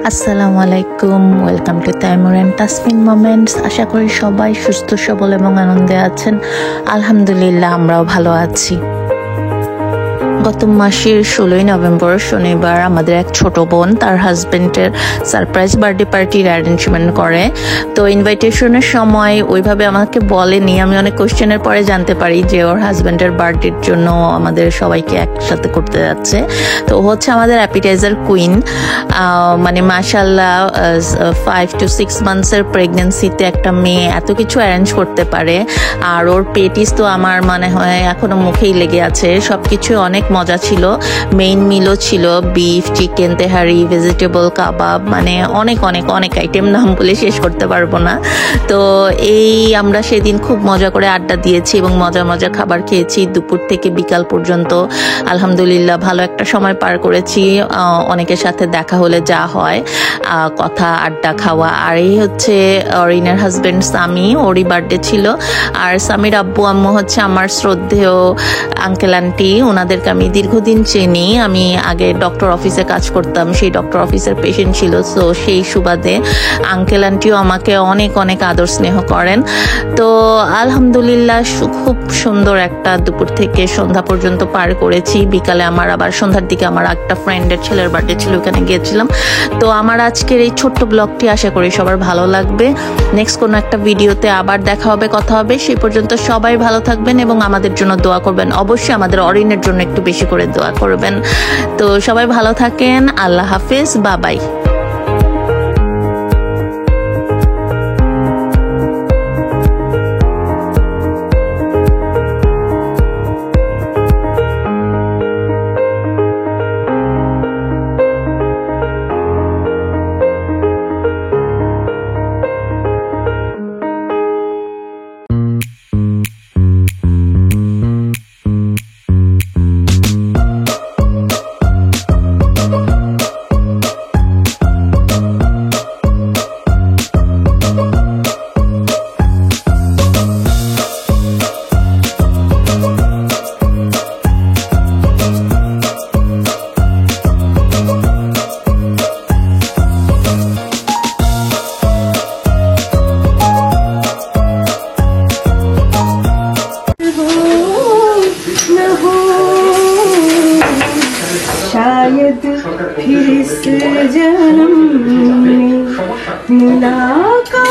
আসসালামু আলাইকুম, welcome to Taimur and Tasmin moments. আশা করি সবাই সুস্থ সবল এবং আনন্দে আছেন। আলহামদুলিল্লাহ, আমরাও ভালো আছি। গত মাসের 16 নভেম্বর শনিবার আমাদের এক ছোট বোন তার হাজবেন্ডের সারপ্রাইজ বার্থডে পার্টির অ্যারেঞ্জমেন্ট করে। তো ইনভাইটেশনের সময় ওইভাবে আমাকে বলেনি, আমি অনেক কোশ্চেনের পরে জানতে পারি যে ওর হাজবেন্ডের বার্থডের জন্য আমাদের সবাইকে একসাথে করতে যাচ্ছে। তো ও হচ্ছে আমাদের অ্যাপিটাইজার কুইন। মানে মাশাআল্লাহ, 5 to 6 মান্থসের প্রেগনেন্সিতে একটা মেয়ে এত কিছু অ্যারেঞ্জ করতে পারে। আর ওর পেটিস তো আমার মনে হয় এখনো মুখেই লেগে আছে। সবকিছু অনেক মজা ছিল। মেইন মিলও ছিল বিফ, চিকেন তেহারি, ভেজিটেবল কাবাব, মানে অনেক অনেক অনেক আইটেম, নাম বলে শেষ করতে পারবো না। তো এই আমরা সেদিন খুব মজা করে আড্ডা দিয়েছি এবং মজা মজা খাবার খেয়েছি দুপুর থেকে বিকাল পর্যন্ত। আলহামদুলিল্লাহ ভালো একটা সময় পার করেছি। অনেকের সাথে দেখা হলে যা হয় কথা, আড্ডা, খাওয়া। আর এই হচ্ছে অরিনের হাজবেন্ড সামি, ওরই বার্থডে ছিল। আর সামির আব্বু আম্মু হচ্ছে আমার শ্রদ্ধেয় আঙ্কেল আন্টি। ওনাদেরকে আমি দীর্ঘদিন চিনি। আমি আগে ডক্টর অফিসে কাজ করতাম, সেই ডক্টর অফিসের পেশেন্ট ছিল। তো সেই সুবাদে আঙ্কেল আন্টিও আমাকে অনেক অনেক আদর স্নেহ করেন। তো আলহামদুলিল্লাহ খুব সুন্দর একটা দুপুর থেকে সন্ধ্যা পর্যন্ত পার করেছি। বিকালে আমার আবার সন্ধ্যার দিকে আমার একটা ফ্রেন্ডের ছেলের বার্থডে ছিল, ওখানে গিয়েছিলাম। তো আমার আজকের এই ছোট্ট ব্লগটি আশা করি সবার ভালো লাগবে। নেক্সট কোনো একটা ভিডিওতে আবার দেখা হবে, কথা হবে। সেই পর্যন্ত সবাই ভালো থাকবেন এবং আমাদের জন্য দোয়া করবেন। অবশ্যই আমাদের অরিনের জন্য একটু বেশি করে দোয়া করবেন। তো সবাই ভালো থাকেন। আল্লাহ হাফেজ, বাবাই। शायद फिर इस जन्म में मुलाकात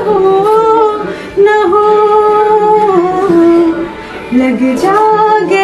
हो न हो, लग जागे